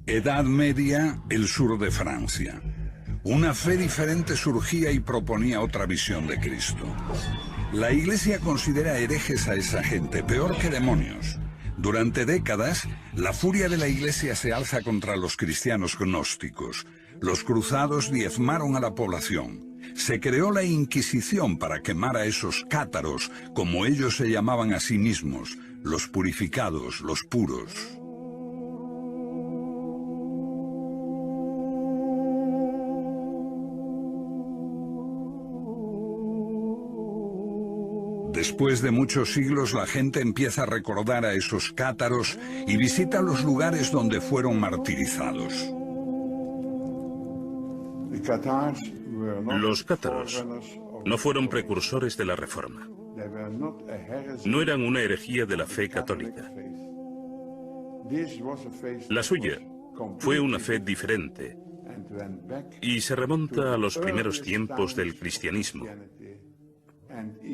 Edad Media, el sur de Francia. Una fe diferente surgía y proponía otra visión de Cristo. La Iglesia considera herejes a esa gente, peor que demonios. Durante décadas, la furia de la Iglesia se alza contra los cristianos gnósticos. Los cruzados diezmaron a la población. Se creó la Inquisición para quemar a esos cátaros, como ellos se llamaban a sí mismos, los purificados, los puros. Después de muchos siglos, la gente empieza a recordar a esos cátaros y visita los lugares donde fueron martirizados. Los cátaros no fueron precursores de la Reforma. No eran una herejía de la fe católica. La suya fue una fe diferente y se remonta a los primeros tiempos del cristianismo,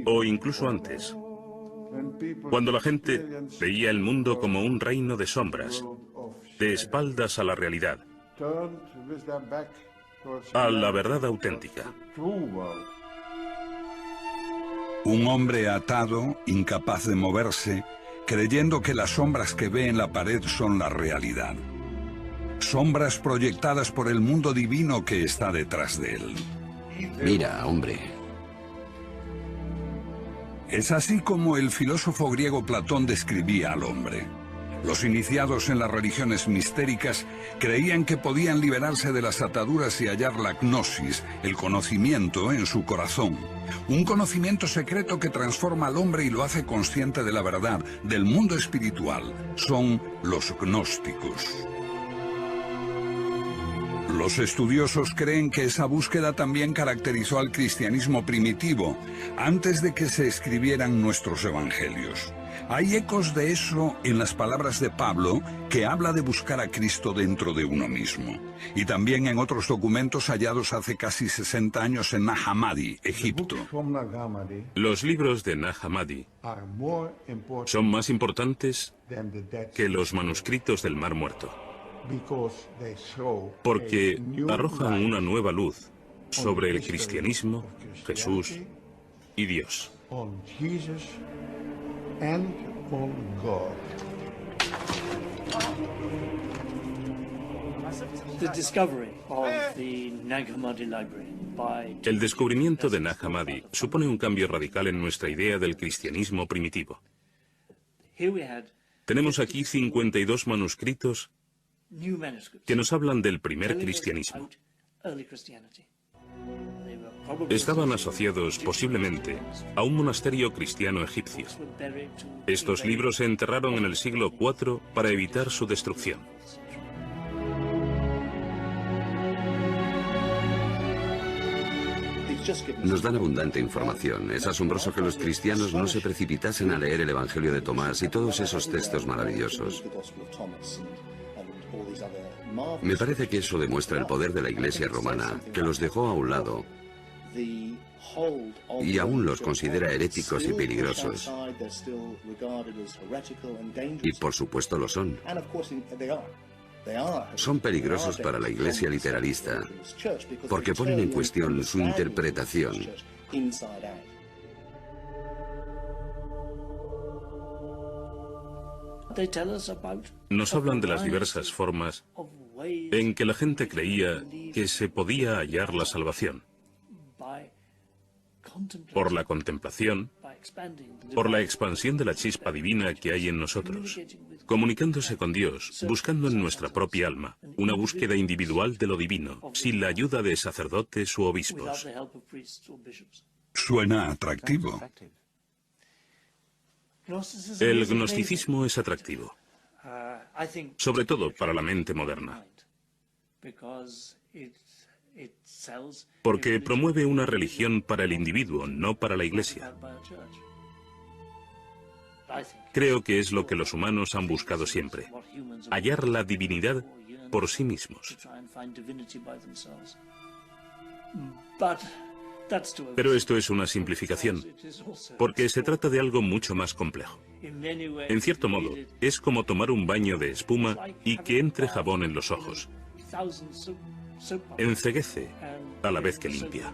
o incluso antes, cuando la gente veía el mundo como un reino de sombras, de espaldas a la realidad, a la verdad auténtica. Un hombre atado, incapaz de moverse, creyendo que las sombras que ve en la pared son la realidad. Sombras proyectadas por el mundo divino que está detrás de él. Mira, hombre. Es así como el filósofo griego Platón describía al hombre. Los iniciados en las religiones mistéricas creían que podían liberarse de las ataduras y hallar la gnosis, el conocimiento, en su corazón. Un conocimiento secreto que transforma al hombre y lo hace consciente de la verdad, del mundo espiritual. Son los gnósticos. Los estudiosos creen que esa búsqueda también caracterizó al cristianismo primitivo, antes de que se escribieran nuestros evangelios. Hay ecos de eso en las palabras de Pablo, que habla de buscar a Cristo dentro de uno mismo. Y también en otros documentos hallados hace casi 60 años en Nag Hammadi, Egipto. Los libros de Nag Hammadi son más importantes que los manuscritos del Mar Muerto, porque arrojan una nueva luz sobre el cristianismo, Jesús y Dios. El descubrimiento de Nag Hammadi supone un cambio radical en nuestra idea del cristianismo primitivo. Tenemos aquí 52 manuscritos que nos hablan del primer cristianismo. Estaban asociados posiblemente a un monasterio cristiano egipcio. Estos libros se enterraron en el siglo IV para evitar su destrucción. Nos dan abundante información. Es asombroso que los cristianos no se precipitasen a leer el Evangelio de Tomás y todos esos textos maravillosos. Me parece que eso demuestra el poder de la Iglesia romana, que los dejó a un lado y aún los considera heréticos y peligrosos. Y por supuesto lo son. Son peligrosos para la Iglesia literalista, porque ponen en cuestión su interpretación. Nos hablan de las diversas formas en que la gente creía que se podía hallar la salvación. Por la contemplación, por la expansión de la chispa divina que hay en nosotros, comunicándose con Dios, buscando en nuestra propia alma, una búsqueda individual de lo divino, sin la ayuda de sacerdotes u obispos. Suena atractivo. El gnosticismo es atractivo, sobre todo para la mente moderna, porque promueve una religión para el individuo, no para la Iglesia. Creo que es lo que los humanos han buscado siempre, hallar la divinidad por sí mismos. Pero esto es una simplificación, porque se trata de algo mucho más complejo. En cierto modo, es como tomar un baño de espuma y que entre jabón en los ojos. Enceguece a la vez que limpia.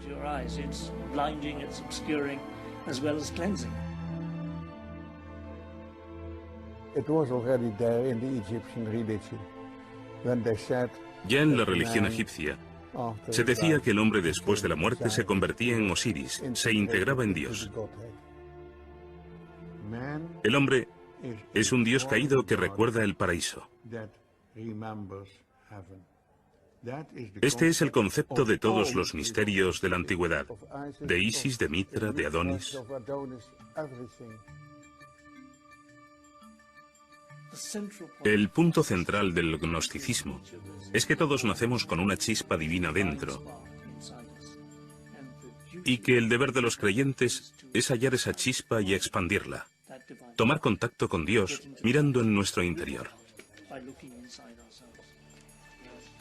Ya en la religión egipcia, se decía que el hombre después de la muerte se convertía en Osiris, se integraba en Dios. El hombre es un dios caído que recuerda el paraíso. Este es el concepto de todos los misterios de la antigüedad, de Isis, de Mitra, de Adonis. El punto central del gnosticismo es que todos nacemos con una chispa divina dentro y que el deber de los creyentes es hallar esa chispa y expandirla, tomar contacto con Dios mirando en nuestro interior.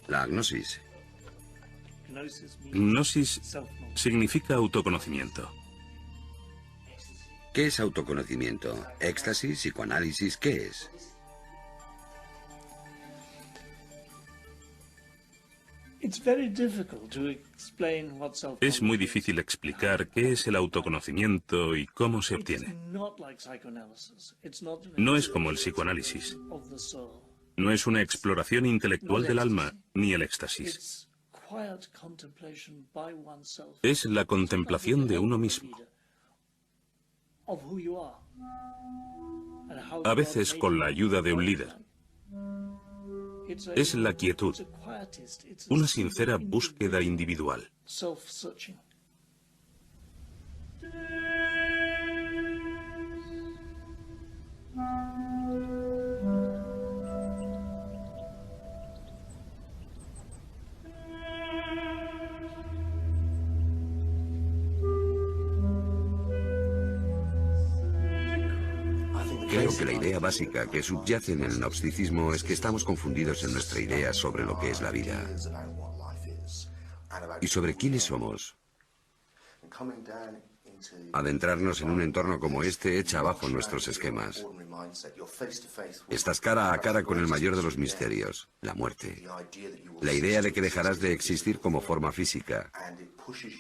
La gnosis. Gnosis significa autoconocimiento. ¿Qué es autoconocimiento? ¿Éxtasis? ¿Psicoanálisis? ¿Qué es? Es muy difícil explicar qué es el autoconocimiento y cómo se obtiene. No es como el psicoanálisis. No es una exploración intelectual del alma, ni el éxtasis. Es la contemplación de uno mismo. A veces con la ayuda de un líder. Es la quietud, una sincera búsqueda individual. Creo que la idea básica que subyace en el gnosticismo es que estamos confundidos en nuestra idea sobre lo que es la vida y sobre quiénes somos. Adentrarnos en un entorno como este echa abajo nuestros esquemas. Estás cara a cara con el mayor de los misterios, la muerte. La idea de que dejarás de existir como forma física.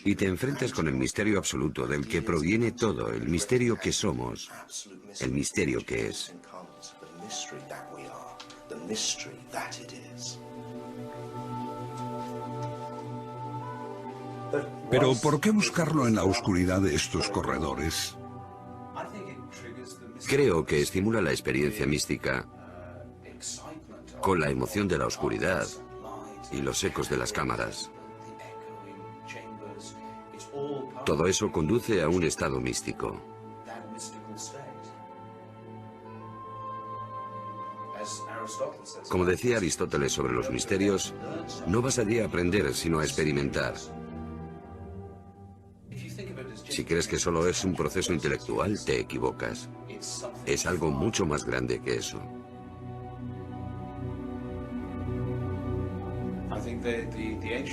Y te enfrentas con el misterio absoluto del que proviene todo, el misterio que somos, el misterio que es. Pero ¿por qué buscarlo en la oscuridad de estos corredores? Creo que estimula la experiencia mística con la emoción de la oscuridad y los ecos de las cámaras. Todo eso conduce a un estado místico. Como decía Aristóteles sobre los misterios, no vas allí a aprender, sino a experimentar. Si crees que solo es un proceso intelectual, te equivocas. Es algo mucho más grande que eso.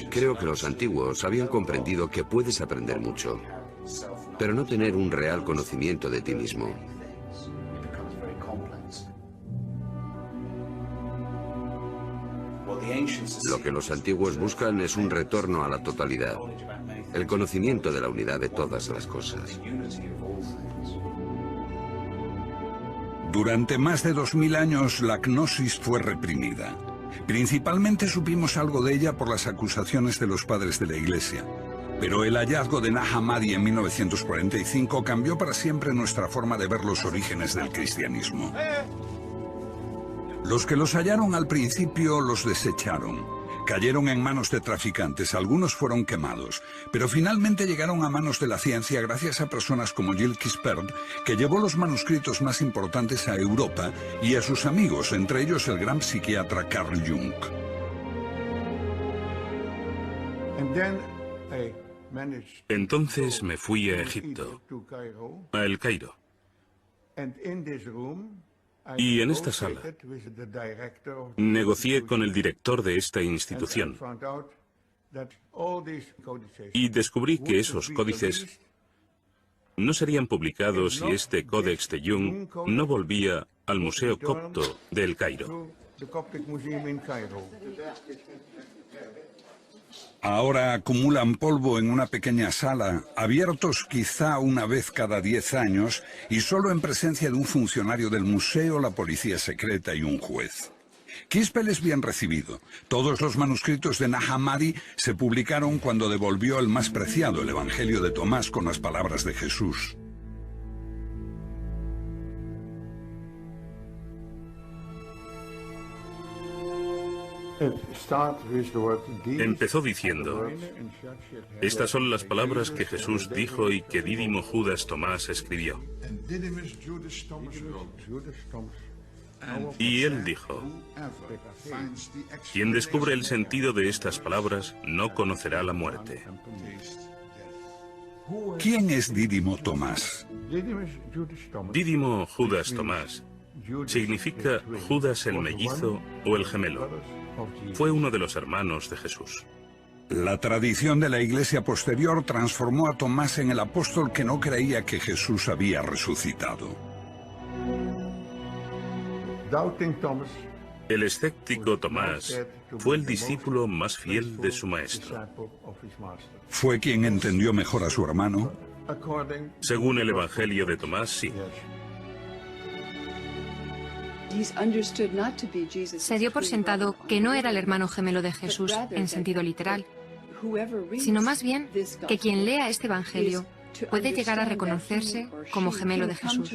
Creo que los antiguos habían comprendido que puedes aprender mucho, pero no tener un real conocimiento de ti mismo. Lo que los antiguos buscan es un retorno a la totalidad, el conocimiento de la unidad de todas las cosas. Durante más de 2000 años la gnosis fue reprimida. Principalmente supimos algo de ella por las acusaciones de los padres de la Iglesia. Pero el hallazgo de Nag Hammadi en 1945 cambió para siempre nuestra forma de ver los orígenes del cristianismo. Los que los hallaron al principio los desecharon. Cayeron en manos de traficantes, algunos fueron quemados, pero finalmente llegaron a manos de la ciencia gracias a personas como Gilles Quispert, que llevó los manuscritos más importantes a Europa, y a sus amigos, entre ellos el gran psiquiatra Carl Jung. Entonces me fui a Egipto, a El Cairo. Y en esta sala negocié con el director de esta institución y descubrí que esos códices no serían publicados si este Códex de Jung no volvía al Museo Copto de El Cairo. Ahora acumulan polvo en una pequeña sala, abiertos quizá una vez cada 10 años y solo en presencia de un funcionario del museo, la policía secreta y un juez. Quispel es bien recibido. Todos los manuscritos de Nag Hammadi se publicaron cuando devolvió el más preciado, el Evangelio de Tomás, con las palabras de Jesús. Empezó diciendo: estas son las palabras que Jesús dijo y que Dídimo Judas Tomás escribió. Y él dijo: quien descubre el sentido de estas palabras no conocerá la muerte. ¿Quién es Dídimo Tomás? Dídimo Judas Tomás significa Judas el mellizo o el gemelo. Fue uno de los hermanos de Jesús. La tradición de la Iglesia posterior transformó a Tomás en el apóstol que no creía que Jesús había resucitado. El escéptico Tomás fue el discípulo más fiel de su maestro. ¿Fue quien entendió mejor a su hermano? Según el Evangelio de Tomás, sí. Se dio por sentado que no era el hermano gemelo de Jesús en sentido literal, sino más bien que quien lea este Evangelio puede llegar a reconocerse como gemelo de Jesús.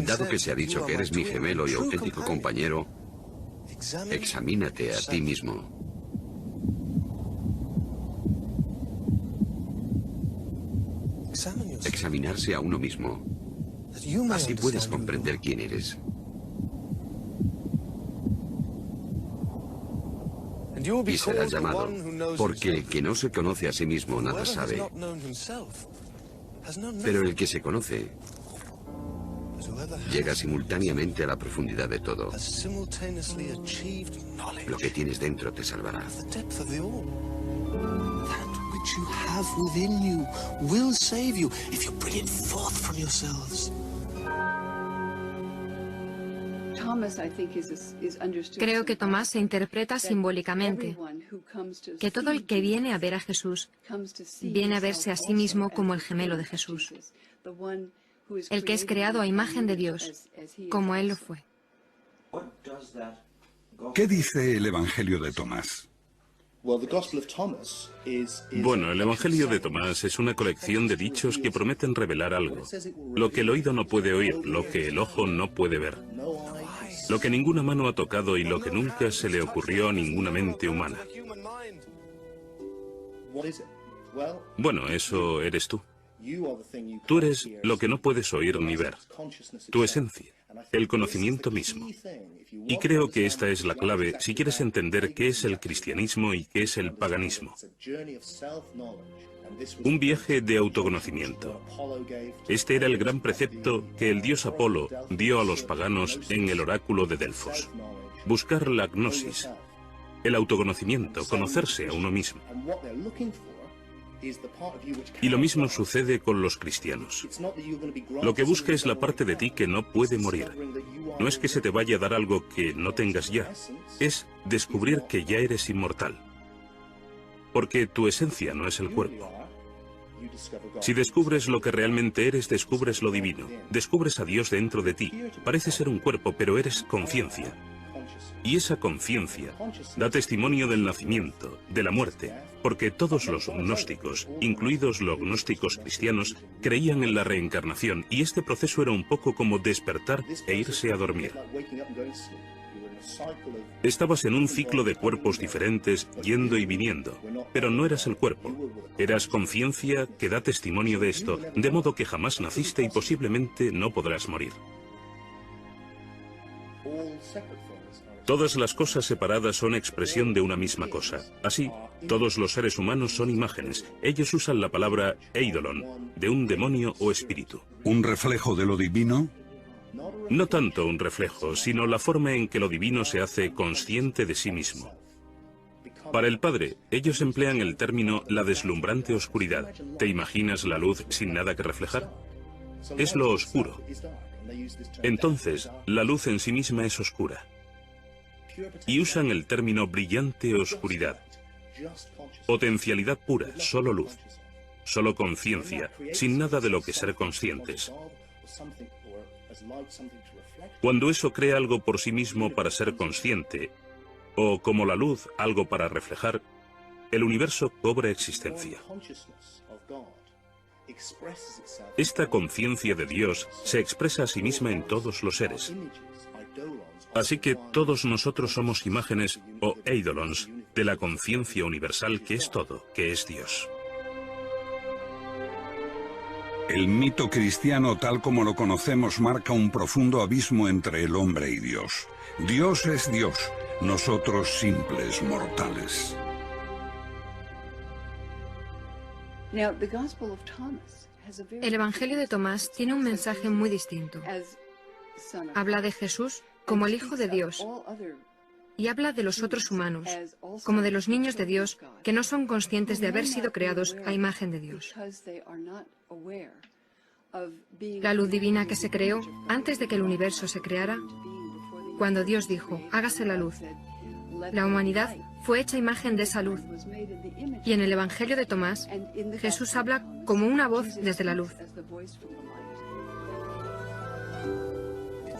Dado que se ha dicho que eres mi gemelo y auténtico compañero, examínate a ti mismo. Examinarse a uno mismo. Así puedes comprender quién eres. Y serás llamado, porque el que no se conoce a sí mismo nada sabe. Pero el que se conoce llega simultáneamente a la profundidad de todo. Lo que tienes dentro te salvará. You have within you will save you if you bring it forth from yourselves. Creo que Tomás se interpreta simbólicamente, que todo el que viene a ver a Jesús viene a verse a sí mismo como el gemelo de Jesús, el que es creado a imagen de Dios, como Él lo fue. ¿Qué dice el Evangelio de Tomás? Bueno, el Evangelio de Tomás es una colección de dichos que prometen revelar algo. Lo que el oído no puede oír, lo que el ojo no puede ver, lo que ninguna mano ha tocado y lo que nunca se le ocurrió a ninguna mente humana. Bueno, eso eres tú. Tú eres lo que no puedes oír ni ver, tu esencia, el conocimiento mismo. Y creo que esta es la clave si quieres entender qué es el cristianismo y qué es el paganismo. Un viaje de autoconocimiento. Este era el gran precepto que el dios Apolo dio a los paganos en el oráculo de Delfos. Buscar la gnosis, el autoconocimiento, conocerse a uno mismo. Y lo mismo sucede con los cristianos. Lo que busca es la parte de ti que no puede morir. No es que se te vaya a dar algo que no tengas ya, es descubrir que ya eres inmortal. Porque tu esencia no es el cuerpo. Si descubres lo que realmente eres, descubres lo divino. Descubres a Dios dentro de ti. Parece ser un cuerpo, pero eres conciencia. Y esa conciencia da testimonio del nacimiento, de la muerte, porque todos los gnósticos, incluidos los gnósticos cristianos, creían en la reencarnación, y este proceso era un poco como despertar e irse a dormir. Estabas en un ciclo de cuerpos diferentes, yendo y viniendo, pero no eras el cuerpo. Eras conciencia que da testimonio de esto, de modo que jamás naciste y posiblemente no podrás morir. Todas las cosas separadas son expresión de una misma cosa. Así, todos los seres humanos son imágenes. Ellos usan la palabra eidolon, de un demonio o espíritu. ¿Un reflejo de lo divino? No tanto un reflejo, sino la forma en que lo divino se hace consciente de sí mismo. Para el Padre, ellos emplean el término la deslumbrante oscuridad. ¿Te imaginas la luz sin nada que reflejar? Es lo oscuro. Entonces, la luz en sí misma es oscura. Y usan el término brillante oscuridad. Potencialidad pura, solo luz. Solo conciencia, sin nada de lo que ser conscientes. Cuando eso crea algo por sí mismo para ser consciente, o como la luz, algo para reflejar, el universo cobra existencia. Esta conciencia de Dios se expresa a sí misma en todos los seres. Así que todos nosotros somos imágenes o eidolons de la conciencia universal que es todo, que es Dios. El mito cristiano tal como lo conocemos marca un profundo abismo entre el hombre y Dios. Dios es Dios, nosotros simples mortales. El Evangelio de Tomás tiene un mensaje muy distinto. Habla de Jesús como el Hijo de Dios y habla de los otros humanos, como de los niños de Dios que no son conscientes de haber sido creados a imagen de Dios. La luz divina que se creó antes de que el universo se creara, cuando Dios dijo, hágase la luz. La humanidad fue hecha imagen de esa luz. Y en el Evangelio de Tomás, Jesús habla como una voz desde la luz.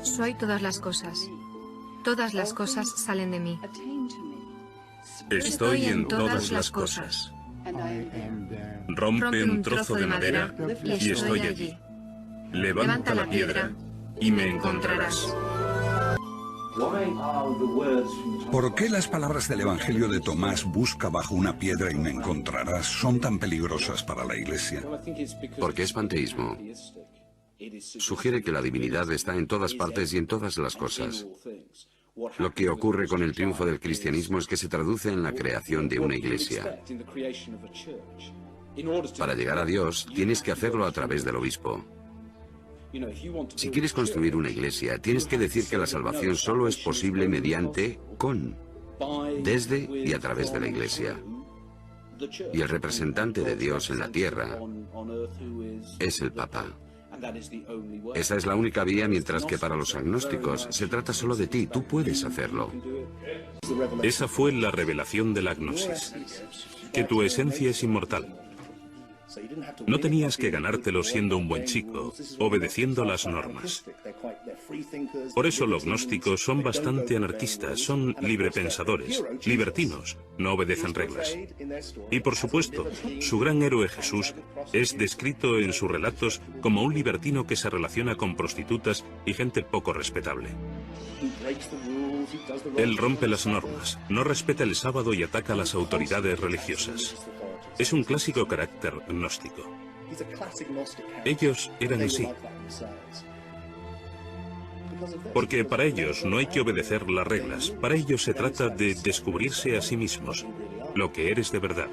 Soy todas las cosas. Todas las cosas salen de mí. Estoy en todas las cosas. Rompe un trozo de madera y estoy allí. Levanta la piedra y me encontrarás. ¿Por qué las palabras del Evangelio de Tomás, busca bajo una piedra y me encontrarás, son tan peligrosas para la Iglesia? Porque es panteísmo. Sugiere que la divinidad está en todas partes y en todas las cosas. Lo que ocurre con el triunfo del cristianismo es que se traduce en la creación de una iglesia. Para llegar a Dios, tienes que hacerlo a través del obispo. Si quieres construir una iglesia, tienes que decir que la salvación solo es posible mediante, desde y a través de la iglesia. Y el representante de Dios en la tierra es el Papa. Esa es la única vía, mientras que para los agnósticos se trata solo de ti, tú puedes hacerlo. Esa fue la revelación de la gnosis, que tu esencia es inmortal. No tenías que ganártelo siendo un buen chico, obedeciendo las normas. Por eso los gnósticos son bastante anarquistas, son librepensadores, libertinos, no obedecen reglas. Y por supuesto, su gran héroe Jesús es descrito en sus relatos como un libertino que se relaciona con prostitutas y gente poco respetable. Él rompe las normas, no respeta el sábado y ataca a las autoridades religiosas. Es un clásico carácter gnóstico. Ellos eran así. Porque para ellos no hay que obedecer las reglas. Para ellos se trata de descubrirse a sí mismos, lo que eres de verdad.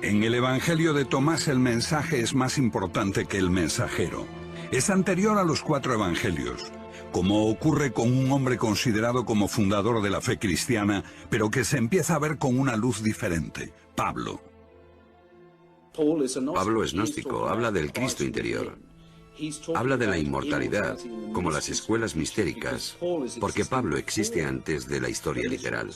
En el Evangelio de Tomás el mensaje es más importante que el mensajero. Es anterior a los 4 evangelios, como ocurre con un hombre considerado como fundador de la fe cristiana, pero que se empieza a ver con una luz diferente, Pablo. Pablo es gnóstico, habla del Cristo interior. Habla de la inmortalidad, como las escuelas mistéricas, porque Pablo existe antes de la historia literal.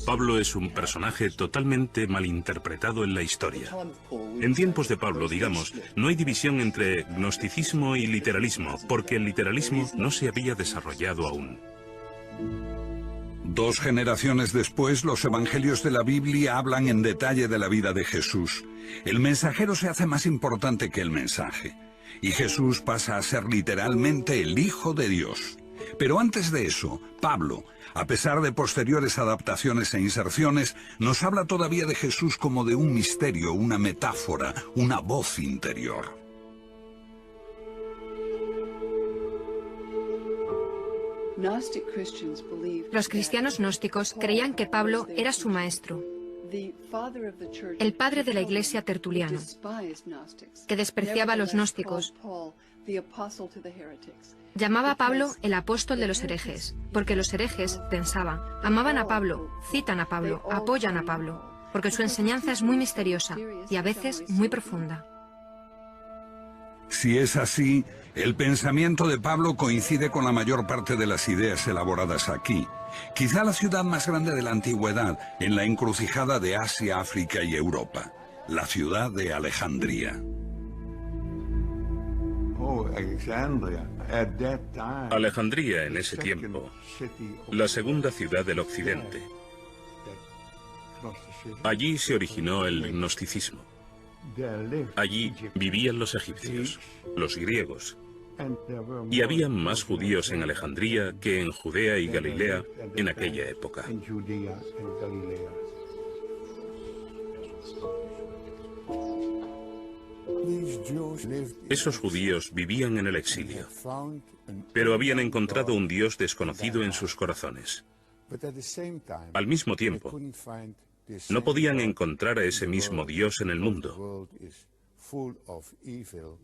Pablo es un personaje totalmente malinterpretado en la historia. En tiempos de Pablo, digamos, no hay división entre gnosticismo y literalismo, porque el literalismo no se había desarrollado aún. 2 generaciones después, los evangelios de la Biblia hablan en detalle de la vida de Jesús. El mensajero se hace más importante que el mensaje, y Jesús pasa a ser literalmente el Hijo de Dios. Pero antes de eso, Pablo, a pesar de posteriores adaptaciones e inserciones, nos habla todavía de Jesús como de un misterio, una metáfora, una voz interior. Los cristianos gnósticos creían que Pablo era su maestro, el padre de la iglesia Tertuliano, que despreciaba a los gnósticos Llamaba a Pablo el apóstol de los herejes, porque los herejes pensaban, amaban a Pablo, citan a Pablo, apoyan a Pablo, porque su enseñanza es muy misteriosa y a veces muy profunda. Si es así, el pensamiento de Pablo coincide con la mayor parte de las ideas elaboradas aquí. Quizá la ciudad más grande de la antigüedad, en la encrucijada de Asia, África y Europa, la ciudad de Alejandría. Alejandría en ese tiempo, la segunda ciudad del occidente. Allí se originó el gnosticismo. Allí vivían los egipcios, los griegos, y había más judíos en Alejandría que en Judea y Galilea en aquella época. Esos judíos vivían en el exilio, pero habían encontrado un Dios desconocido en sus corazones. Al mismo tiempo, no podían encontrar a ese mismo Dios en el mundo,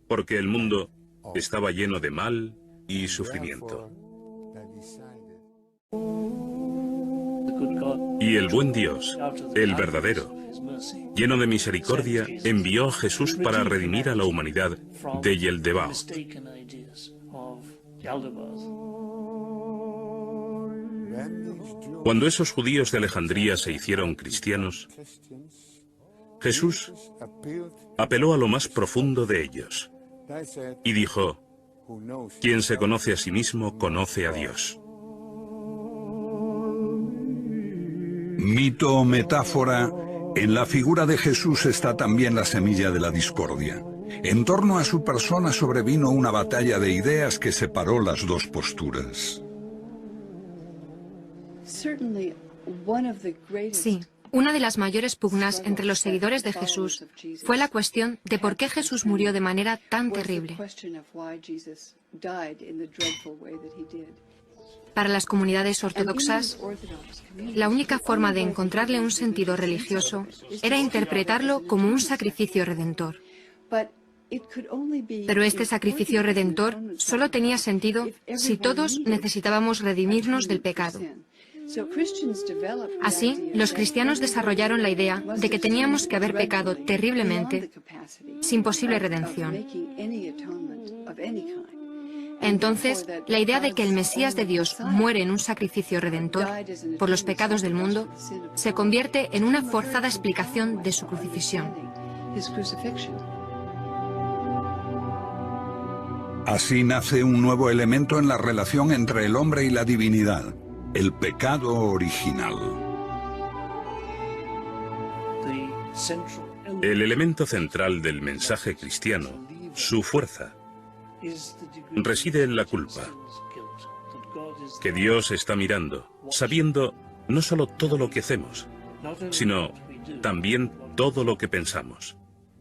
porque el mundo estaba lleno de mal y sufrimiento. Y el buen Dios, el verdadero, lleno de misericordia, envió a Jesús para redimir a la humanidad de Yeldebaoth. Cuando esos judíos de Alejandría se hicieron cristianos, Jesús apeló a lo más profundo de ellos y dijo: quien se conoce a sí mismo conoce a Dios. Mito o metáfora, en la figura de Jesús está también la semilla de la discordia. En torno a su persona sobrevino una batalla de ideas que separó las dos posturas. Sí, una de las mayores pugnas entre los seguidores de Jesús fue la cuestión de por qué Jesús murió de manera tan terrible. Para las comunidades ortodoxas, la única forma de encontrarle un sentido religioso era interpretarlo como un sacrificio redentor. Pero este sacrificio redentor solo tenía sentido si todos necesitábamos redimirnos del pecado. Así, los cristianos desarrollaron la idea de que teníamos que haber pecado terriblemente, sin posible redención. Entonces, la idea de que el Mesías de Dios muere en un sacrificio redentor por los pecados del mundo se convierte en una forzada explicación de su crucifixión. Así nace un nuevo elemento en la relación entre el hombre y la divinidad, el pecado original. El elemento central del mensaje cristiano, su fuerza, reside en la culpa, que Dios está mirando, sabiendo no solo todo lo que hacemos, sino también todo lo que pensamos.